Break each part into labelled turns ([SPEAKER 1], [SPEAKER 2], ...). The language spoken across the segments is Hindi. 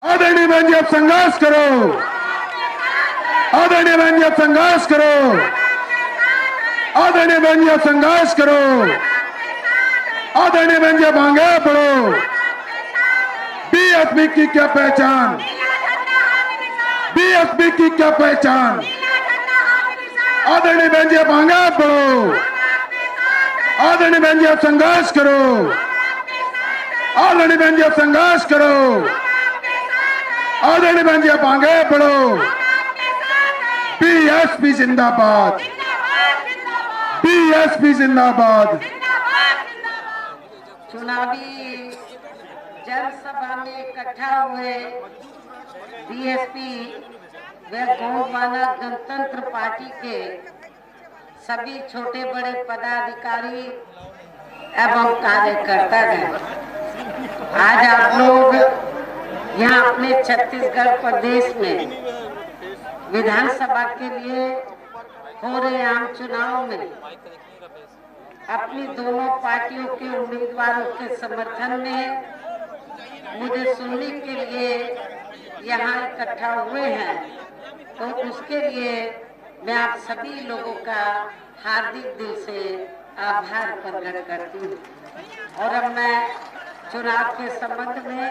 [SPEAKER 1] आदरणीय बहन जी, आप संघर्ष करो। आदरणीय बहन जी, आप संघर्ष करो। आदरणीय बहन जी, आप संघर्ष करो। आदरणीय बहन जी, आप आगे बढ़ो। बीएसपी की क्या पहचान? बीएसपी की क्या पहचान? आदरणीय बहन जी, आप आगे बढ़ो। आदरणीय बहन जी, आप संघर्ष करो। आदरणीय बहन जी, आप संघर्ष करो। आदरणीय बहन जी, आप आगे बढ़ो। बीएसपी जिंदाबाद। बीएसपी जिंदाबाद।
[SPEAKER 2] चुनावी जनसभा में इकट्ठा हुए बीएसपी व गौमाना गणतंत्र पार्टी के सभी छोटे बड़े पदाधिकारी एवं कार्यकर्तागण, आज आप लोग यहाँ अपने छत्तीसगढ़ प्रदेश में विधानसभा के लिए हो रहे आम चुनाव में अपनी दोनों पार्टियों के उम्मीदवारों के समर्थन में मुझे सुनने के लिए यहाँ इकट्ठा हुए हैं, तो उसके लिए मैं आप सभी लोगों का हार्दिक दिल से आभार प्रकट करती हूँ। और अब मैं चुनाव के संबंध में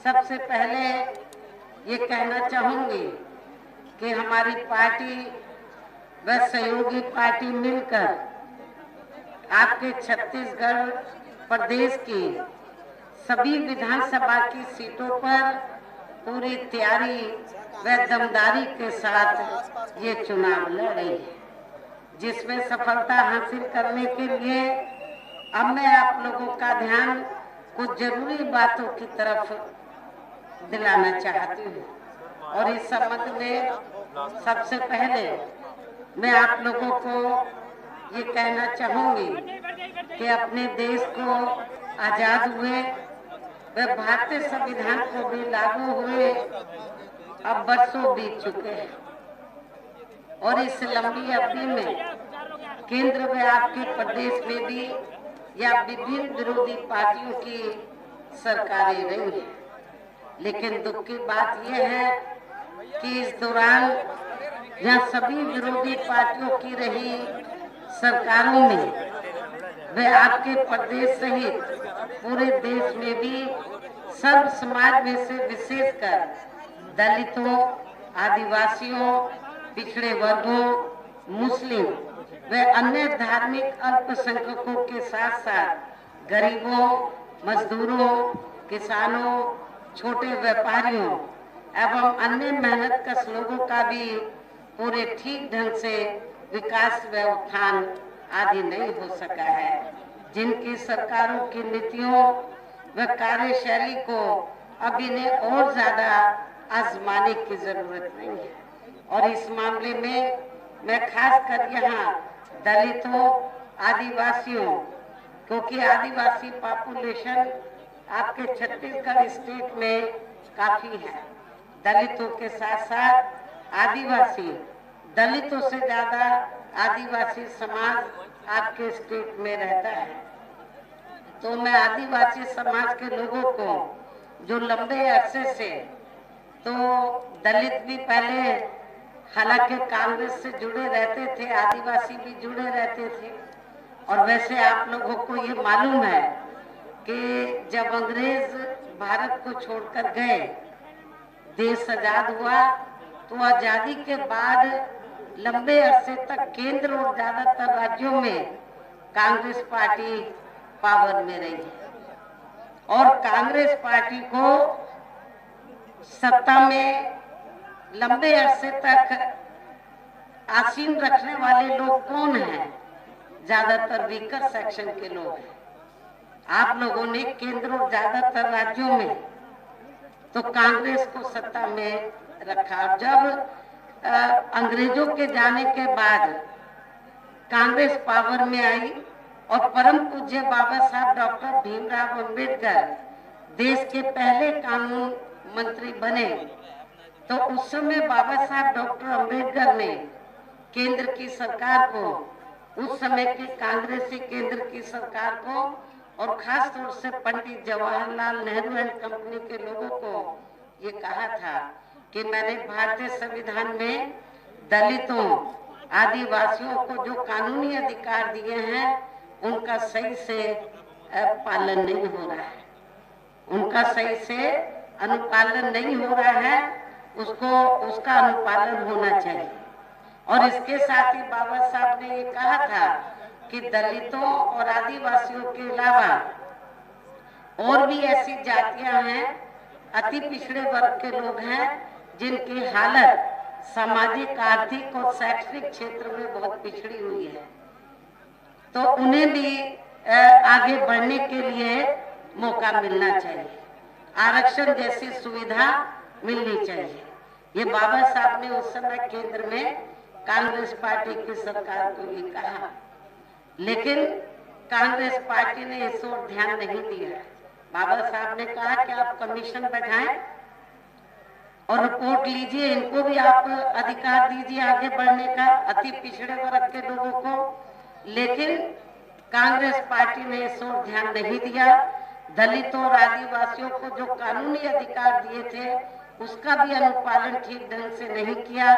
[SPEAKER 2] सबसे पहले ये कहना चाहूँगी कि हमारी पार्टी व सहयोगी पार्टी मिलकर आपके छत्तीसगढ़ प्रदेश की सभी विधानसभा की सीटों पर पूरी तैयारी व दमदारी के साथ ये चुनाव लड़ रही है, जिसमें सफलता हासिल करने के लिए अब मैं आप लोगों का ध्यान कुछ जरूरी बातों की तरफ दिलाना चाहती हूँ। और इस संबंध में सबसे पहले मैं आप लोगों को ये कहना चाहूंगी कि अपने देश को आजाद हुए व भारतीय संविधान को भी लागू हुए अब वर्षों बीत चुके हैं, और इस लंबी अवधि में केंद्र में आपके प्रदेश में भी या विभिन्न विरोधी पार्टियों की सरकारें रही हैं। लेकिन दुख की बात यह है कि इस दौरान यहाँ सभी विरोधी पार्टियों की रही सरकारों में वे आपके प्रदेश सहित पूरे देश में भी सर्व समाज में से विशेषकर दलितों, आदिवासियों, पिछड़े वर्गों, मुस्लिम व अन्य धार्मिक अल्पसंख्यकों के साथ साथ गरीबों, मजदूरों, किसानों, छोटे व्यापारियों एवं अन्य मेहनतकश लोगों का भी पूरे ठीक ढंग से विकास व उत्थान आदि नहीं हो सका है, जिनकी सरकारों की नीतियों व कार्यशैली को अब इन्हें और ज्यादा आजमाने की जरूरत नहीं है। और इस मामले में मैं खासकर यहाँ दलितों, आदिवासियों, क्योंकि आदिवासी पॉपुलेशन आपके छत्तीसगढ़ स्टेट में काफी है, दलितों के साथ साथ आदिवासी, दलितों से ज्यादा आदिवासी समाज आपके स्टेट में रहता है। तो मैं आदिवासी समाज के लोगों को जो लंबे अरसे से, तो दलित भी पहले हालांकि कांग्रेस से जुड़े रहते थे, आदिवासी भी जुड़े रहते थे, और वैसे आप लोगों को ये मालूम है कि जब अंग्रेज भारत को छोड़कर गए, देश आजाद हुआ, तो आजादी के बाद लंबे अरसे तक केंद्र और ज्यादातर राज्यों में कांग्रेस पार्टी पावर में रही, और कांग्रेस पार्टी को सत्ता में लंबे अरसे तक आसीन रखने वाले लोग कौन हैं? ज्यादातर वीकर सेक्शन के लोग हैं। आप लोगों ने केंद्र और ज्यादातर राज्यों में तो कांग्रेस को सत्ता में रखा। जब अंग्रेजों के जाने के बाद कांग्रेस पावर में आई और परम पूज्य बाबा साहब डॉक्टर भीमराव अंबेडकर देश के पहले कानून मंत्री बने, तो उस समय बाबा साहब डॉक्टर अंबेडकर ने केंद्र की सरकार को, उस समय की कांग्रेसी केंद्र की सरकार को और खास तौर से पंडित जवाहरलाल नेहरू एंड कंपनी के लोगों को ये कहा था कि मैंने भारतीय संविधान में दलितों आदिवासियों को जो कानूनी अधिकार दिए हैं उनका सही से पालन नहीं हो रहा है, उनका सही से अनुपालन नहीं हो रहा है, उसका अनुपालन होना चाहिए। और इसके साथ ही बाबा साहब ने ये कहा था कि दलितों और आदिवासियों के अलावा और भी ऐसी जातियां हैं, अति पिछड़े वर्ग के लोग हैं जिनकी हालत सामाजिक, आर्थिक और शैक्षणिक क्षेत्र में बहुत पिछड़ी हुई है, तो उन्हें भी आगे बढ़ने के लिए मौका मिलना चाहिए, आरक्षण जैसी सुविधा मिलनी चाहिए। ये बाबा साहब ने उस समय केंद्र में कांग्रेस पार्टी की सरकार को ये कहा, लेकिन कांग्रेस पार्टी ने इस ओर ध्यान नहीं दिया। बाबा साहब ने कहा कि आप कमीशन बैठाएं और रिपोर्ट लीजिए, इनको भी आप अधिकार दीजिए आगे बढ़ने का, अति पिछड़े वर्ग के लोगों को। लेकिन कांग्रेस पार्टी ने इस ओर ध्यान नहीं दिया। दलितों और आदिवासियों को जो कानूनी अधिकार दिए थे उसका भी अनुपालन ठीक ढंग से नहीं किया,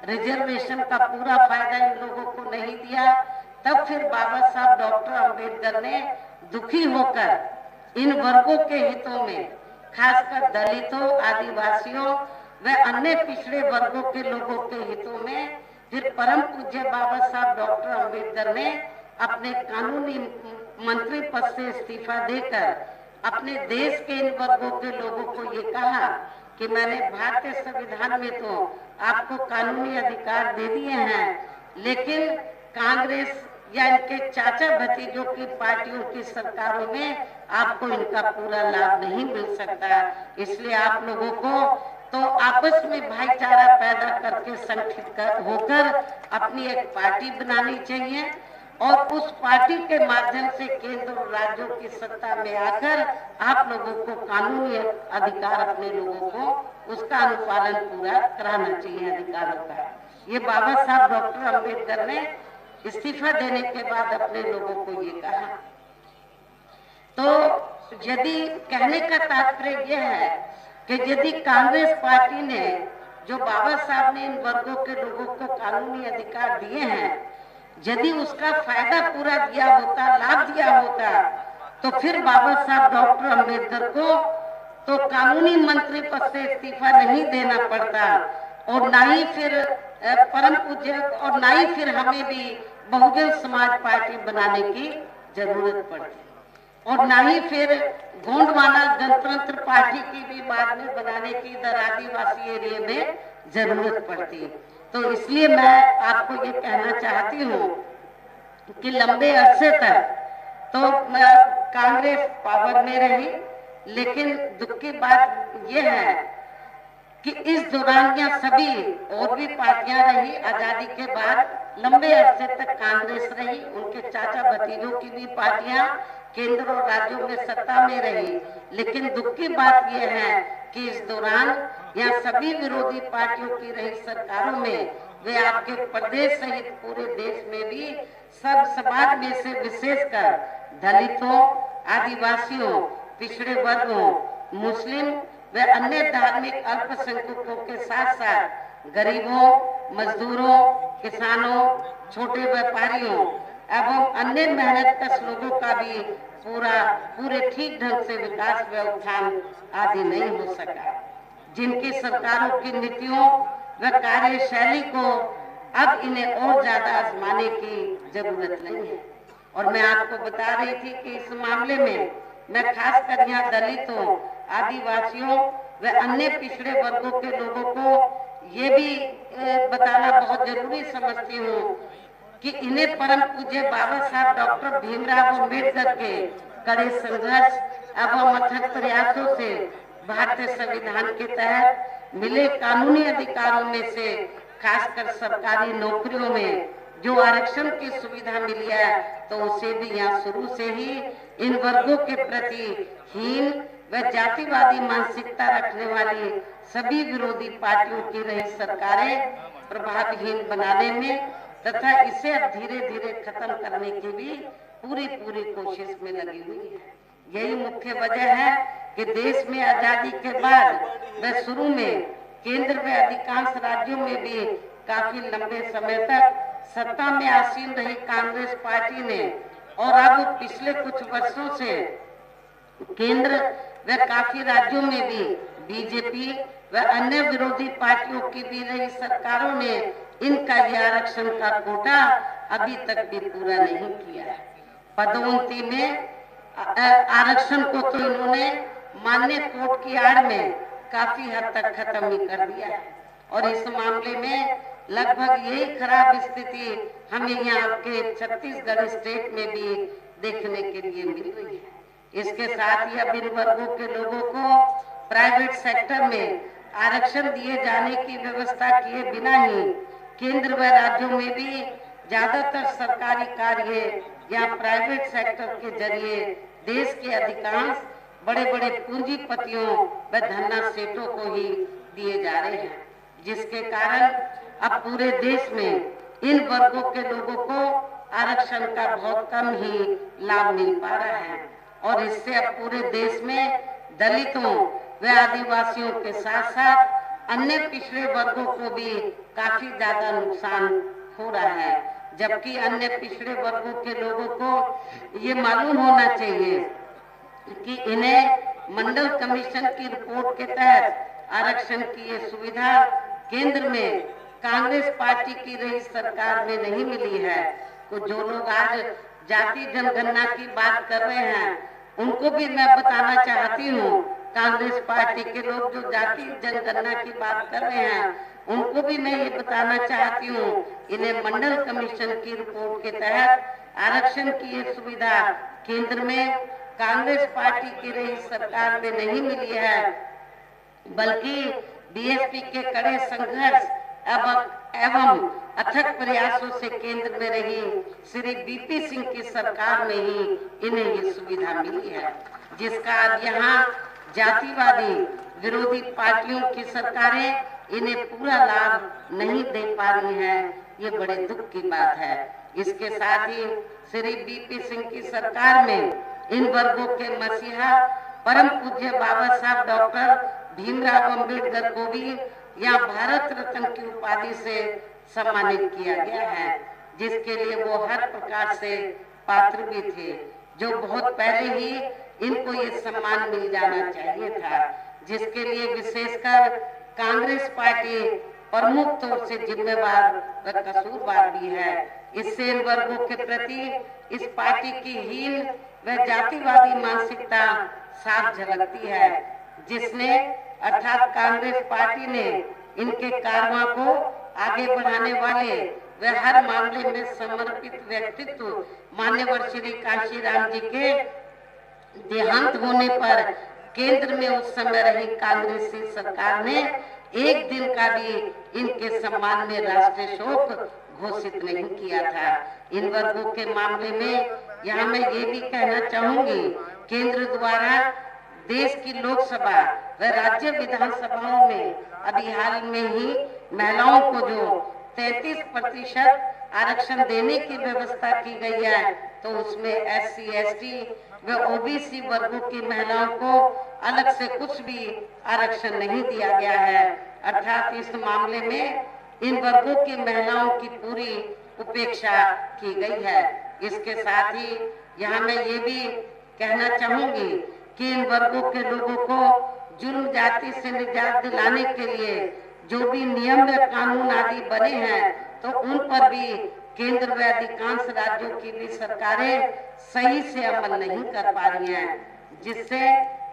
[SPEAKER 2] रिजर्वेशन का पूरा फायदा इन लोगों को नहीं दिया। तब फिर बाबा साहब डॉक्टर अंबेडकर ने दुखी होकर इन वर्गों के हितों में, खासकर दलितों, आदिवासियों व अन्य पिछड़े वर्गों के लोगों के हितों में, फिर परम पूज्य बाबा साहब डॉक्टर अंबेडकर ने अपने कानूनी मंत्री पद से इस्तीफा देकर अपने देश के इन वर्गों के लोगों को ये कहा कि मैंने भारतीय संविधान में तो आपको कानूनी अधिकार दे दिए हैं, लेकिन कांग्रेस या इनके चाचा भतीजों की पार्टियों की सरकारों में आपको इनका पूरा लाभ नहीं मिल सकता। इसलिए आप लोगों को तो आपस में भाईचारा पैदा करके संगठित होकर अपनी एक पार्टी बनानी चाहिए और उस पार्टी के माध्यम से केंद्र और राज्यों की सत्ता में आकर आप लोगों को कानूनी अधिकार, अपने लोगों को उसका अनुपालन पूरा कराना चाहिए अधिकारों का। ये बाबा साहब डॉक्टर अंबेडकर ने इस्तीफा देने के बाद अपने लोगों को ये कहा। तो यदि कहने का तात्पर्य यह है कि यदि कांग्रेस पार्टी ने जो बाबा साहब ने इन वर्गों के लोगों को कानूनी अधिकार दिए हैं, यदि उसका फायदा पूरा दिया होता, लाभ दिया होता, तो फिर बाबा साहब डॉक्टर अंबेडकर को तो कानूनी मंत्री पद से इस्तीफा नहीं देना पड़ता और ना ही फिर परम पूज्य और ना ही फिर हमें भी बहुजन समाज पार्टी बनाने की जरूरत पड़ती और ना ही फिर गोंडवाना गणतंत्र पार्टी की भी बाद में बनाने की इधर आदिवासी एरिया में जरूरत पड़ती। तो इसलिए मैं आपको ये कहना चाहती हूँ कि लंबे अरसे तक तो कांग्रेस पावर में रही, लेकिन दुख की बात यह है कि इस दौरान यहाँ सभी और भी पार्टियां रही। आजादी के बाद लंबे अरसे तक कांग्रेस रही, उनके चाचा भतीजों की भी पार्टियां केंद्र और राज्यों में सत्ता में रही, लेकिन दुख की बात यह है कि इस दौरान यहाँ सभी विरोधी पार्टियों की रही सरकारों में वे आपके प्रदेश सहित पूरे देश में भी सब समाज में से विशेषकर दलितों, आदिवासियों, पिछड़े वर्गों, मुस्लिम व अन्य धार्मिक अल्पसंख्यकों के साथ साथ गरीबों, मजदूरों, किसानों, छोटे व्यापारियों एवं अन्य मेहनतकश लोगों का भी पूरे ठीक ढंग से विकास व उत्थान आदि नहीं हो सका, जिनकी सरकारों की नीतियों व कार्यशैली को अब इन्हें और ज्यादा आजमाने की जरूरत नहीं है। और मैं आपको बता रही थी कि इस मामले में मैं खासकर यहाँ दलितों, आदिवासियों व अन्य पिछड़े वर्गों के लोगों को ये भी बताना बहुत जरूरी समझती हूँ कि इन्हें परम पूज्य बाबा साहब डॉक्टर भीमराव अम्बेडकर के कड़े संघर्ष एवं अथक प्रयासों से भारतीय संविधान के तहत मिले कानूनी अधिकारों में से खासकर सरकारी नौकरियों में जो आरक्षण की सुविधा मिली है, तो उसे भी यहाँ शुरू से ही इन वर्गों के प्रति हीन व जातिवादी मानसिकता रखने वाली सभी विरोधी पार्टियों की रही सरकारें प्रभावहीन बनाने में तथा इसे अब धीरे धीरे खत्म करने की भी पूरी कोशिश में लगी हुई है। यही मुख्य वजह है कि देश में आजादी के बाद व शुरू में केंद्र में अधिकांश राज्यों में भी काफी लंबे समय तक सत्ता में आसीन रही कांग्रेस पार्टी ने और अब पिछले कुछ वर्षों से केंद्र व काफी राज्यों में भी बीजेपी व अन्य विरोधी पार्टियों की भी रही सरकारों ने इनका यह आरक्षण का कोटा अभी तक भी पूरा नहीं किया है। पदोन्नति में आरक्षण को तो इन्होंने मान्य कोर्ट की आड़ में काफी हद तक खत्म ही कर दिया है और इस मामले में लगभग यही खराब स्थिति हमें यहाँ के छत्तीसगढ़ स्टेट में भी देखने के लिए मिल रही है। इसके साथ ही अब इन वर्गों के लोगों को प्राइवेट सेक्टर में आरक्षण दिए जाने की व्यवस्था किए बिना ही केंद्र व राज्यों में भी ज्यादातर सरकारी कार्य या प्राइवेट सेक्टर के जरिए देश के अधिकांश बड़े बड़े पूंजीपतियों व धन्ना सेठों को ही दिए जा रहे हैं, जिसके कारण अब पूरे देश में इन वर्गों के लोगों को आरक्षण का बहुत कम ही लाभ मिल पा रहा है और इससे अब पूरे देश में दलितों व आदिवासियों के साथ साथ अन्य पिछड़े वर्गों को भी काफी ज्यादा नुकसान हो रहा है। जबकि अन्य पिछड़े वर्गों के लोगों को ये मालूम होना चाहिए कि इन्हें मंडल कमीशन की रिपोर्ट के तहत आरक्षण की ये सुविधा केंद्र में कांग्रेस पार्टी की रही सरकार में नहीं मिली है। तो जो लोग आज जाति जनगणना की बात कर रहे हैं उनको भी मैं बताना चाहती हूँ, कांग्रेस पार्टी के लोग जो जाति जनगणना की बात कर रहे हैं उनको भी मैं ये बताना चाहती हूँ, इन्हें मंडल कमीशन की रिपोर्ट के तहत आरक्षण की ये सुविधा केंद्र में कांग्रेस पार्टी की रही सरकार में नहीं मिली है, बल्कि बीएसपी के कड़े संघर्ष एवं अथक प्रयासों से केंद्र में रही श्री बीपी सिंह की सरकार में ही इन्हें ये सुविधा मिली है, जिसका अब यहाँ जातिवादी विरोधी पार्टियों की सरकारें इन्हें पूरा लाभ नहीं दे पा रही हैं। ये बड़े दुख की बात है। इसके साथ ही श्री बीपी सिंह की सरकार में इन वर्गों के मसीहा परम पूज्य बाबा साहब डॉक्टर भीमराव अम्बेडकर को भी यहाँ भारत रत्न की उपाधि से सम्मानित किया गया है, जिसके लिए वो हर प्रकार से पात्र भी थे, जो बहुत पहले ही इनको ये सम्मान मिल जाना चाहिए था, जिसके लिए विशेषकर कांग्रेस पार्टी प्रमुख तौर से जिम्मेवार व कसूरवार भी है। इससे इन वर्गों के प्रति इस पार्टी की हीन व जातिवादी मानसिकता साफ झलकती है, जिसने अर्थात कांग्रेस पार्टी ने इनके कारवां को आगे बढ़ाने वाले व हर मामले में समर्पित व्यक्तित्व मान्यवर श्री कांशीराम जी के देहांत होने पर केंद्र में उस समय रही कांग्रेसी सरकार ने एक दिन का भी इनके सम्मान में राष्ट्रीय शोक घोषित नहीं किया था। इन वर्गों के मामले में यहाँ मैं ये भी कहना चाहूंगी, केंद्र द्वारा देश की लोकसभा व राज्य विधानसभाओं में अभी हाल में ही महिलाओं को जो 33% आरक्षण देने की व्यवस्था की गई है, तो उसमें SC, ST व OBC वर्गों की महिलाओं को अलग से कुछ भी आरक्षण नहीं दिया गया है। अर्थात इस मामले में इन वर्गों की महिलाओं की पूरी उपेक्षा की गई है। इसके साथ ही यहाँ मैं ये भी कहना चाहूंगी कि इन वर्गों के लोगों को जुर्म जाति से निजात दिलाने के लिए जो भी नियम व कानून आदि बने हैं, तो उन पर भी केंद्र व अधिकांश राज्यों की भी सरकारें सही से अमल नहीं कर पा रही हैं, जिससे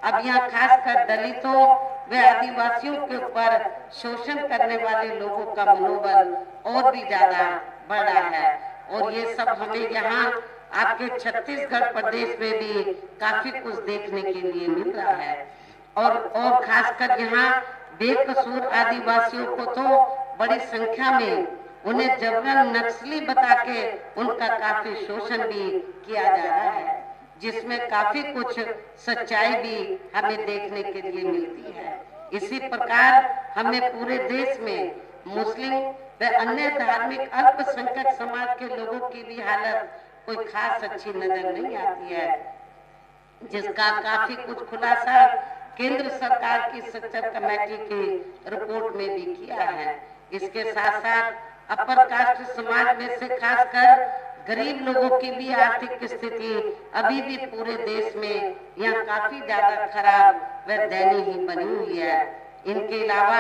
[SPEAKER 2] अब यहाँ खासकर दलितों व आदिवासियों के ऊपर शोषण करने वाले लोगों का मनोबल और भी ज्यादा बढ़ रहा है। और ये सब हमें यहाँ आपके छत्तीसगढ़ प्रदेश में भी काफी कुछ देखने के लिए मिल रहा है। और खासकर यहाँ बेकसूर आदिवासियों को तो बड़ी संख्या में उन्हें जबरन नक्सली बता के उनका काफी शोषण भी किया जा रहा है, जिसमें काफी कुछ सच्चाई भी हमें देखने के लिए मिलती है। इसी प्रकार हमें पूरे देश में मुस्लिम व अन्य धार्मिक अल्पसंख्यक समाज के लोगों की भी हालत कोई खास अच्छी नजर नहीं आती है, जिसका काफी कुछ खुलासा केंद्र सरकार की सच्चर कमेटी की रिपोर्ट में भी किया है। इसके साथ साथ अपर कास्ट समाज में से खासकर गरीब लोगों की भी आर्थिक स्थिति अभी भी पूरे देश में यहाँ काफी ज्यादा खराब व दयनीय बनी हुई है। इनके अलावा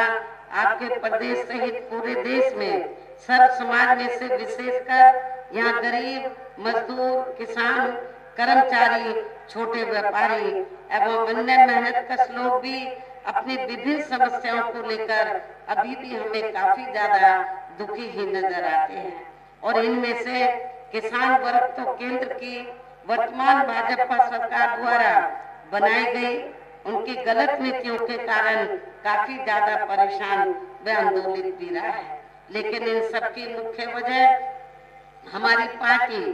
[SPEAKER 2] आपके प्रदेश सहित पूरे देश में सर्व समाज में से विशेषकर यहाँ गरीब, मजदूर, किसान, कर्मचारी, छोटे व्यापारी एवं अन्य मेहनतकश लोग भी अपनी विभिन्न समस्याओं को लेकर अभी भी हमें काफी ज्यादा दुखी ही नजर आते हैं। और इनमें से किसान वर्ग तो केंद्र की वर्तमान भाजपा सरकार द्वारा बनाई गई उनकी गलत नीतियों के कारण काफी ज्यादा परेशान व आंदोलित भी रहा है। लेकिन इन सबकी मुख्य वजह हमारी पार्टी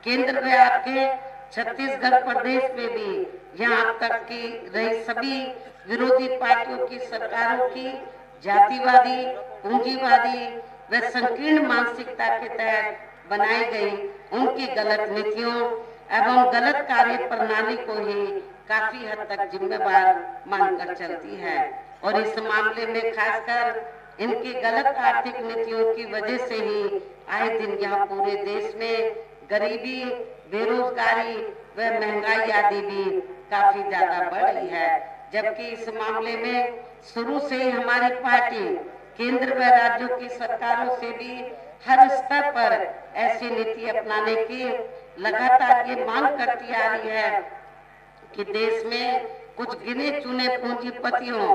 [SPEAKER 2] केंद्र में आपके छत्तीसगढ़ प्रदेश में भी यहाँ अब तक की रही सभी विरोधी पार्टियों की सरकारों की जातिवादी, पूंजीवादी व संकीर्ण मानसिकता के तहत बनाई गई उनकी गलत नीतियों एवं गलत कार्य प्रणाली को ही काफी हद तक जिम्मेवार मानकर चलती है। और इस मामले में खासकर इनकी गलत आर्थिक नीतियों की वजह से ही आए दिन यहाँ पूरे देश में गरीबी, बेरोजगारी व महंगाई आदि भी काफी ज्यादा बढ़ रही है। जबकि इस मामले में शुरू से ही हमारी पार्टी केंद्र व राज्यों की सरकारों से भी हर स्तर पर ऐसी नीति अपनाने की लगातार ये मांग करती आ रही है कि देश में कुछ गिने चुने पूंजीपतियों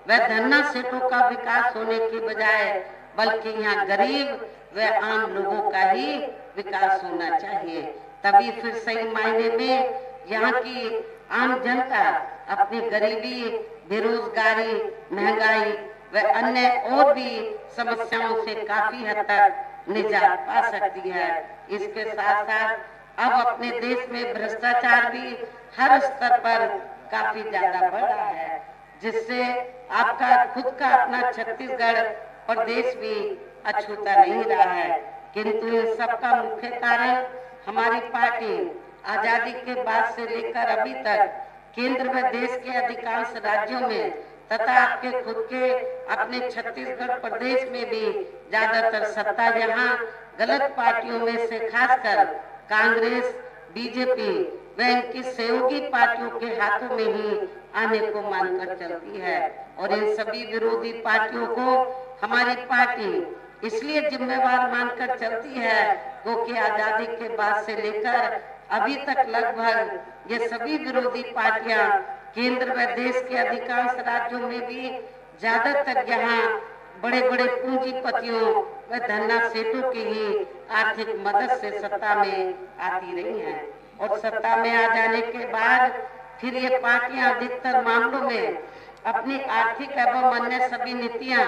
[SPEAKER 2] व धन्ना सेठों का विकास होने की बजाय बल्कि यहाँ गरीब व आम लोगों का ही विकास होना चाहिए। तभी फिर सही मायने में यहाँ की आम जनता अपनी गरीबी, बेरोजगारी, महंगाई व अन्य और भी समस्याओं से काफी हद तक निजात पा सकती है। इसके साथ साथ अब अपने देश में भ्रष्टाचार भी हर स्तर पर काफी ज्यादा बढ़ रहा है, जिससे आपका खुद का अपना छत्तीसगढ़ प्रदेश भी अछूता नहीं रहा है। किंतु इन सबका मुख्य कारण हमारी पार्टी आजादी के बाद से लेकर अभी तक केंद्र में देश के अधिकांश राज्यों में तथा आपके खुद के अपने छत्तीसगढ़ प्रदेश में भी ज्यादातर सत्ता यहाँ गलत पार्टियों में से खासकर कांग्रेस, बीजेपी व इनकी सहयोगी पार्टियों के हाथों में ही आने को मानकर चलती है। और इन सभी विरोधी पार्टियों को हमारी पार्टी इसलिए जिम्मेवार मानकर चलती है क्योंकि आजादी के बाद से लेकर अभी तक लगभग ये सभी विरोधी पार्टियां केंद्र व देश के अधिकांश राज्यों में भी ज्यादातर यहाँ बड़े बड़े पूंजीपतियों व धन्ना सेठों की ही आर्थिक मदद से सत्ता में आती रही हैं। और सत्ता में आ जाने के बाद फिर ये पार्टियां अधिकतर मामलों में अपनी आर्थिक एवं अन्य सभी नीतियां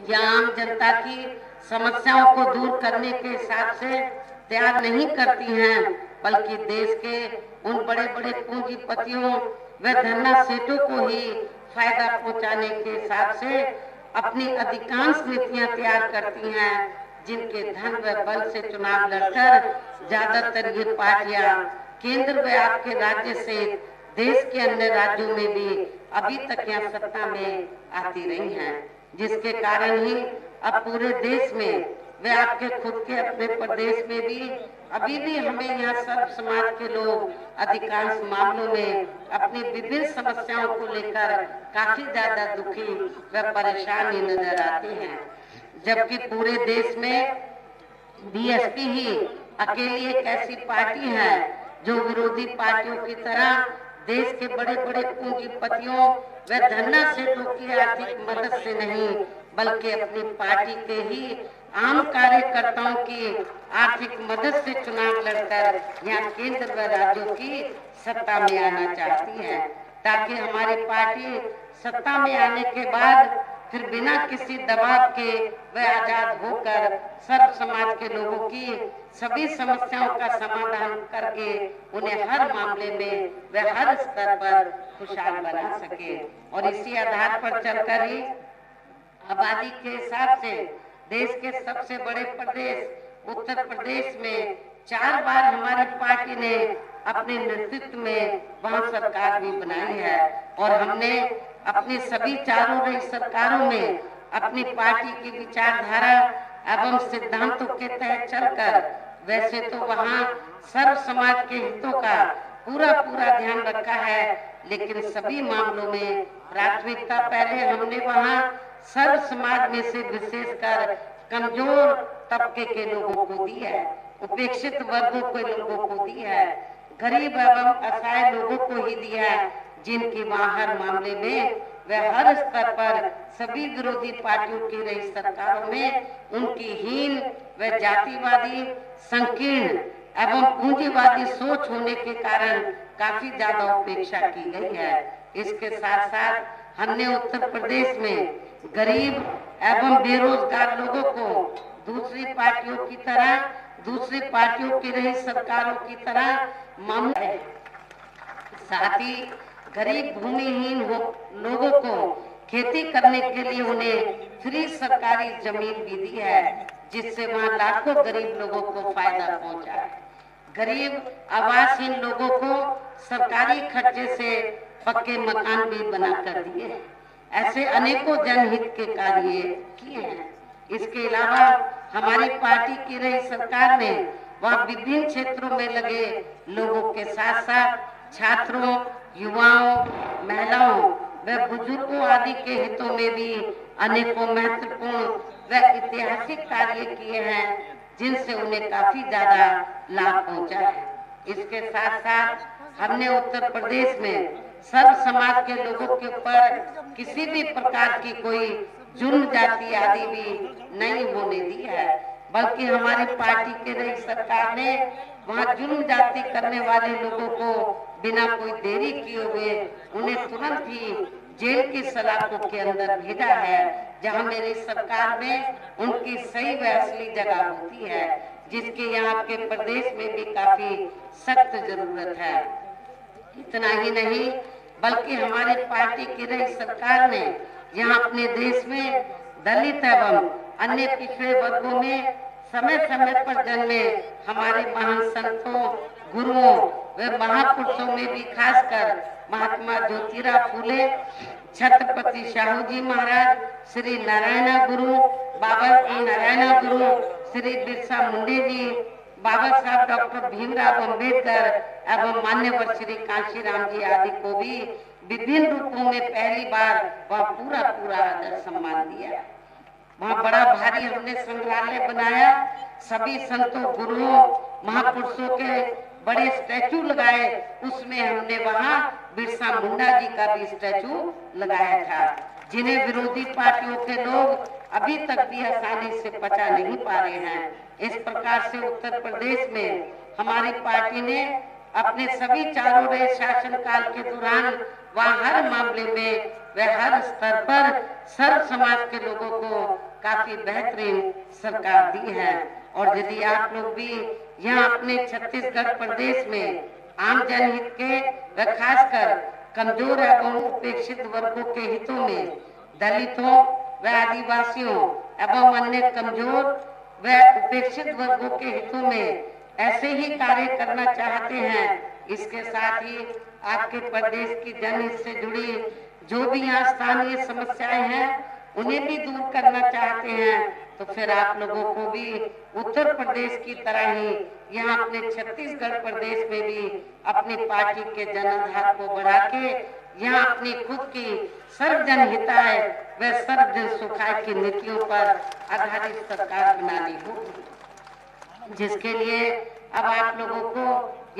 [SPEAKER 2] या आम जनता की समस्याओं को दूर करने के हिसाब से त्याग नहीं करती हैं, बल्कि देश के उन बड़े बड़े पूंजीपतियों व धन्ना सेठों को ही फायदा पहुंचाने के हिसाब से अपनी अधिकांश नीतियां तैयार करती हैं, जिनके धन व बल से चुनाव लड़कर ज्यादातर ये पार्टियां केंद्र व आपके राज्य से देश के अन्य राज्यों में भी अभी तक यहाँ सत्ता में आती रही हैं, जिसके कारण ही अब पूरे देश में वे आपके खुद के अपने प्रदेश में भी अभी भी हमें यहाँ सब समाज के लोग अधिकांश मामलों में अपनी विभिन्न समस्याओं को लेकर काफी ज्यादा दुखी व परेशान ही नजर आते हैं। जबकि पूरे देश में बीएसपी ही अकेली एक ऐसी पार्टी है जो विरोधी पार्टियों की तरह देश के बड़े बड़े पूंजीपतियों व धन्ना सेठों की आर्थिक मदद से नहीं बल्कि अपनी पार्टी के ही आम कार्यकर्ताओं की आर्थिक मदद से चुनाव लड़कर यहाँ केंद्र व राज्यों की सत्ता में आना चाहती है, ताकि हमारी पार्टी सत्ता में आने के बाद फिर बिना किसी दबाव के व आजाद होकर सर्व समाज के लोगों की सभी समस्याओं का समाधान करके उन्हें हर मामले में व हर स्तर पर खुशहाल बना सके। और इसी आधार पर चलकर ही आबादी के हिसाब से देश के सबसे बड़े प्रदेश उत्तर प्रदेश में 4 बार हमारी पार्टी ने अपने नेतृत्व में वहाँ सरकार भी बनाई है। और हमने अपनी सभी चारों रही सरकारों में अपनी पार्टी की विचारधारा एवं सिद्धांतों के तहत चलकर, वैसे तो वहाँ सर्व समाज के हितों का पूरा ध्यान रखा है, लेकिन सभी मामलों में प्राथमिकता पहले हमने वहाँ सर्व समाज में से विशेषकर कमजोर तबके के लोगों को दी है, उपेक्षित वर्गों के लोगों को दी है, गरीब एवं असहाय लोगों को ही दिया है, जिनकी वहाँ हर मामले में व हर स्तर पर सभी विरोधी पार्टियों की रही सरकारों में उनकी हीन व जातिवादी, संकीर्ण एवं पूंजीवादी सोच होने के कारण काफी ज्यादा उपेक्षा की गई है। इसके साथ साथ हमने उत्तर प्रदेश में गरीब एवं बेरोजगार लोगों को दूसरी पार्टियों की रही सरकारों की तरह मामला है। साथ ही गरीब भूमिहीन लोगों को खेती करने के लिए उन्हें फ्री सरकारी जमीन भी दी है, जिससे वहाँ लाखों गरीब लोगों को फायदा पहुंचा है। गरीब आवासहीन लोगों को सरकारी खर्चे से पक्के मकान भी बना कर दिए। ऐसे अनेकों जनहित के कार्य किए हैं। इसके अलावा हमारी पार्टी की रही सरकार ने वहाँ विभिन्न क्षेत्रों में लगे लोगों के साथ साथ छात्रों, युवाओं, महिलाओं व बुजुर्गों आदि के हितों में भी अनेकों महत्वपूर्ण व ऐतिहासिक कार्य किए हैं, जिनसे उन्हें काफी ज्यादा लाभ पहुंचा है। इसके साथ साथ हमने उत्तर प्रदेश में सर्व समाज के लोगों के ऊपर किसी भी प्रकार की कोई जुर्म जाति आदि भी नहीं होने दी है, बल्कि हमारी पार्टी के रही सरकार ने वहाँ जुर्म जाति करने वाले लोगों को बिना कोई देरी किए हुए उन्हें तुरंत ही जेल की सलाखों के अंदर भेजा है, जहाँ मेरी सरकार में उनकी सही व असली जगह होती है, जिसके यहाँ के प्रदेश में भी काफी सख्त जरूरत है। इतना ही नहीं, बल्कि हमारी पार्टी की रही सरकार ने यहाँ अपने देश में दलित एवं अन्य पिछड़े वर्गों में समय पर जन्मे हमारे महान संतों, गुरुओं व महापुरुषों में भी खासकर महात्मा ज्योतिराव फूले, छत्रपति शाहू जी महाराज, श्री नारायण गुरु, बाबा नारायण गुरु, श्री बिरसा मुंडे जी, बाबा साहब डॉक्टर भीमराव अम्बेडकर एवं मान्यवर श्री कांशीराम जी आदि को भी विभिन्न रूपों में पहली बार वह पूरा आदर सम्मान दिया। वहाँ बड़ा भारी हमने संग्रहालय बनाया, सभी संतों, गुरुओं, महापुरुषों के बड़े स्टैचू लगाए। उसमें हमने वहाँ बिरसा मुंडा जी का भी स्टैचू लगाया था, जिन्हें विरोधी पार्टियों के लोग अभी तक भी आसानी से पचा नहीं पा रहे हैं। इस प्रकार से उत्तर प्रदेश में हमारी पार्टी ने अपने सभी चारों रहे शासन काल के दौरान वहाँ हर मामले में व हर स्तर पर सर्व समाज के लोगों को काफी बेहतरीन सरकार दी है। और यदि आप लोग भी यहाँ अपने छत्तीसगढ़ प्रदेश में आम जनहित के व खासकर कमजोर एवं उपेक्षित वर्गों के हितों में दलितों व आदिवासियों एवं अन्य कमजोर व उपेक्षित वर्गों के हितों में ऐसे ही कार्य करना चाहते हैं, इसके साथ ही आपके प्रदेश की जनहित से जुड़ी जो भी यहाँ स्थानीय समस्याएं हैं उन्हें भी दूर करना चाहते हैं, तो फिर आप लोगों को भी उत्तर प्रदेश की तरह ही यहाँ अपने छत्तीसगढ़ प्रदेश में भी अपनी पार्टी के जनाधार को बढ़ा के यहाँ अपनी खुद की सर्वजन हिताय व सर्वजन सुखाय की नीतियों पर आधारित सरकार बनानी होगी, जिसके लिए अब आप लोगों को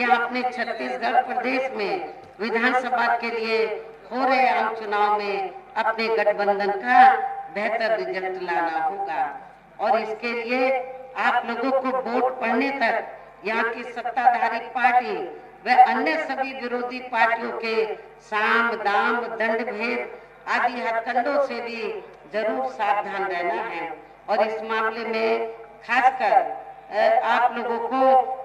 [SPEAKER 2] यहाँ अपने छत्तीसगढ़ प्रदेश में विधानसभा के लिए हो रहे आम चुनाव में अपने गठबंधन का बेहतर रिजल्ट लाना होगा। और इसके लिए आप लोगों को वोट पड़ने तक यहाँ की सत्ताधारी पार्टी व अन्य सभी विरोधी पार्टियों के साम दाम दंड भेद आदि हथकंडों से भी जरूर सावधान रहना है। और इस मामले में खासकर आप लोगों को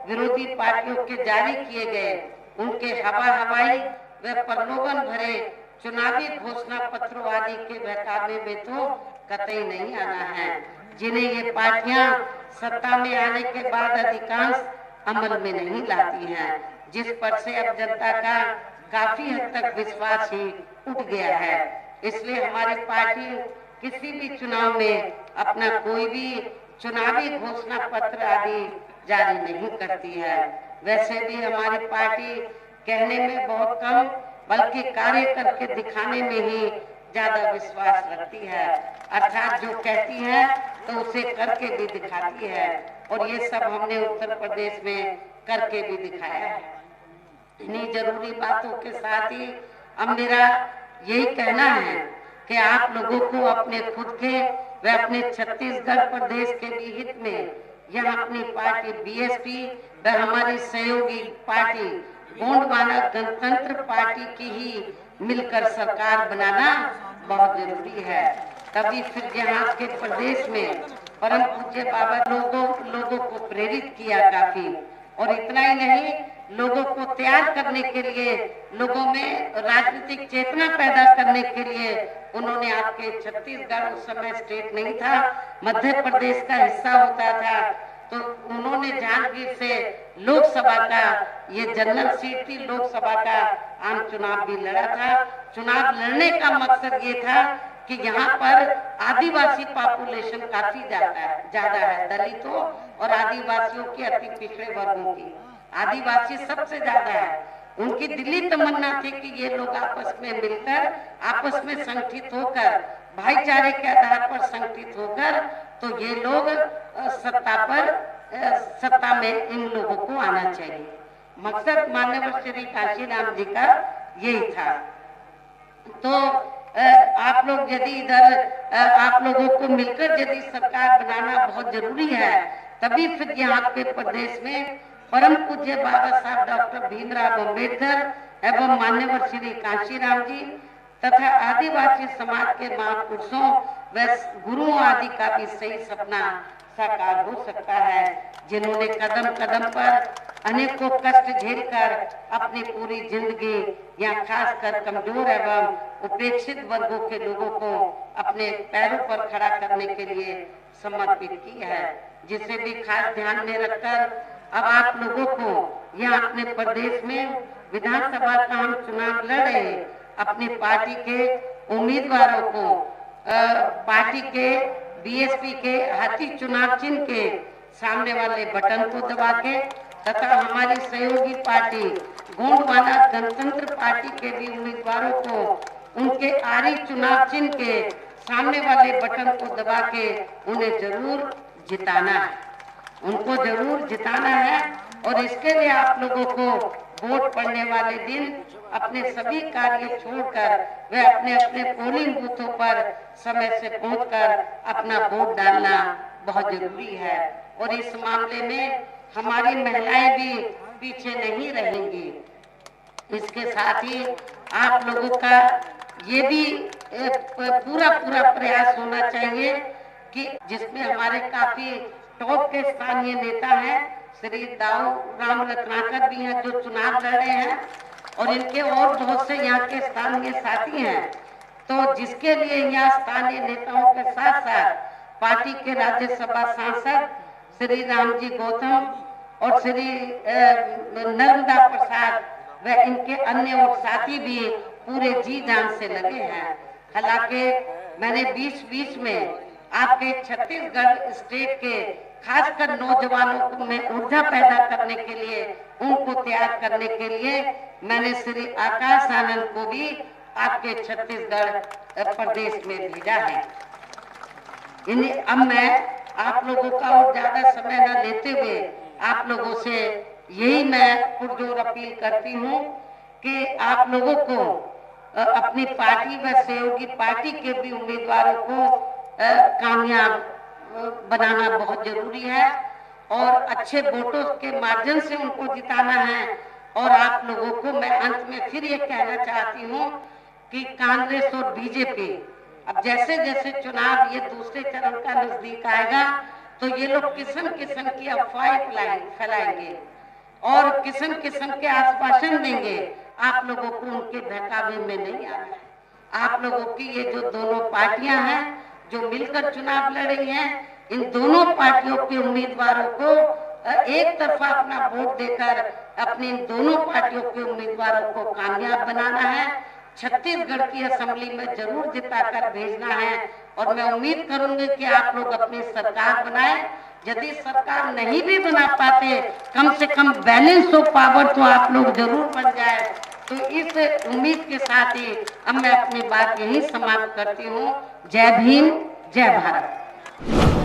[SPEAKER 2] विरोधी पार्टियों के जारी किए गए उनके हवाई व प्रलोभन भरे चुनावी घोषणा पत्रों आदि के बहकावे में तो कतई नहीं आना है, जिन्हें ये पार्टियां सत्ता में आने के बाद अधिकांश अमल में नहीं लाती हैं। जिस पर से अब जनता का काफी हद तक विश्वास ही उठ गया है। इसलिए हमारी पार्टी किसी भी चुनाव में अपना कोई भी चुनावी घोषणा पत्र आदि जारी नहीं करती है। वैसे भी हमारी पार्टी कहने में बहुत कम बल्कि कार्य करके दिखाने में ही ज्यादा विश्वास रखती है। अर्थात जो कहती है तो उसे करके भी दिखाती है, और ये सब हमने उत्तर प्रदेश में करके भी दिखाया है। इन्हीं जरूरी बातों के साथ ही अब मेरा यही कहना है कि आप लोगों को अपने खुद के व अपने छत्तीसगढ़ प्रदेश के भी हित में यह अपनी पार्टी बीएसपी व हमारी सहयोगी पार्टी गोंडवाना गणतंत्र पार्टी की ही मिलकर सरकार बनाना बहुत जरूरी है। तभी फिर यहाँ के प्रदेश में परम पूज्य बाबा लोगों को प्रेरित किया काफी, और इतना ही नहीं, लोगों को तैयार करने के लिए, लोगों में राजनीतिक चेतना पैदा करने के लिए उन्होंने आपके छत्तीसगढ़ उस समय स्टेट नहीं था, मध्य प्रदेश का हिस्सा होता था, तो उन्होंने जांजगीर से लोकसभा का ये जनरल सीट थी, लोकसभा का आम चुनाव भी लड़ा था। चुनाव लड़ने का मकसद ये था कि यहाँ पर आदिवासी पॉपुलेशन काफी ज्यादा है, दलितों और आदिवासियों की, अति पिछड़े वर्गों की। आदिवासी सबसे ज्यादा है। उनकी दिली तमन्ना थी कि ये लोग आपस में मिलकर, आपस में संगठित होकर, भाईचारे के आधार पर संगठित होकर, तो ये लोग सत्ता में इन लोगों को आना चाहिए। मकसद माननीय श्री काशीराम जी का यही था। तो आप लोग यदि इधर आप लोगों को मिलकर यदि सरकार बनाना बहुत जरूरी है, तभी फिर यहाँ के प्रदेश में परम पूज्य बाबा साहब डॉक्टर भीमराव अम्बेडकर एवं माननीय श्री काशीराम जी तथा आदिवासी समाज के महापुरुषों व गुरुओं आदि का भी सही सपना साकार हो सकता है, जिन्होंने कदम कदम पर अनेकों कष्ट झेलकर अपनी पूरी जिंदगी या खासकर कमजोर एवं उपेक्षित वर्गों के लोगों को अपने पैरों पर खड़ा करने के लिए समर्पित की है, जिसे भी खास ध्यान में रखकर अब आप लोगों को यहाँ अपने प्रदेश में विधानसभा का हम चुनाव लड़ रहे, अपनी पार्टी के उम्मीदवारों को पार्टी के बीएसपी के हाथी चुनाव चिन्ह के सामने वाले बटन को दबा के तथा हमारी सहयोगी पार्टी गोंडवाना गणतंत्र पार्टी के भी उम्मीदवारों को उनके आरी चुनाव चिन्ह के सामने वाले बटन को दबा के उन्हें जरूर जिताना है, उनको जरूर जिताना है। और इसके लिए आप लोगों को वोट पड़ने वाले दिन अपने सभी कार्य छोड़कर वे अपने अपने पोलिंग बूथों पर समय से पहुंचकर अपना वोट डालना बहुत जरूरी है। और इस मामले में हमारी महिलाएं भी पीछे नहीं रहेंगी। इसके साथ ही आप लोगों का ये भी पूरा प्रयास होना चाहिए कि जिसमें हमारे काफी टॉप के स्थानीय नेता हैं, श्री दाऊ राम रत्नाकर भी हैं जो चुनाव लड़ रहे हैं, और इनके और बहुत से यहाँ के स्थानीय साथी हैं। तो जिसके लिए यहाँ स्थानीय नेताओं के साथ साथ पार्टी के राज्यसभा सांसद श्री रामजी गौतम और श्री नर्मदा प्रसाद व इनके अन्य और साथी भी पूरे जी जान से लगे हैं। हालांकि मैंने बीच में आपके छत्तीसगढ़ स्टेट के खासकर नौजवानों में ऊर्जा पैदा करने के लिए, उनको तैयार करने के लिए मैंने श्री आकाश आनंद को भी आपके छत्तीसगढ़ प्रदेश में भेजा है। अब मैं आप लोगों का और ज्यादा समय न लेते हुए आप लोगों से यही मैं पुरजोर अपील करती हूँ कि आप लोगों को अपनी पार्टी व सहयोगी पार्टी के भी उम्मीदवारों को कामयाब बनाना बहुत जरूरी है, और अच्छे वोटों के माध्यम से उनको जिताना है। और आप लोगों को मैं अंत में फिर ये कहना चाहती हूँ कि कांग्रेस और बीजेपी अब जैसे जैसे चुनाव ये दूसरे चरण का नजदीक आएगा, तो ये लोग किस्म किस्म की अफवाहें फैलाएंगे और किस्म किस्म के आश्वासन देंगे। आप लोगों को उनके बहकावे में नहीं आना है। आप लोगों की ये जो दोनों पार्टियां हैं जो मिलकर चुनाव लड़ रही हैं, इन दोनों पार्टियों के उम्मीदवारों को एक तरफा अपना वोट देकर अपनी दोनों पार्टियों के उम्मीदवारों को कामयाब बनाना है। छत्तीसगढ़ की असेंबली में जरूर जिताकर भेजना है और मैं उम्मीद करूंगी कि आप लोग अपनी सरकार बनाएं। यदि सरकार नहीं भी बना पाते, कम से कम बैलेंस ऑफ पावर तो आप लोग जरूर बन जाए। तो इस उम्मीद के साथ ही अब मैं अपनी बात यही समाप्त करती हूँ। जय भीम, जय भारत।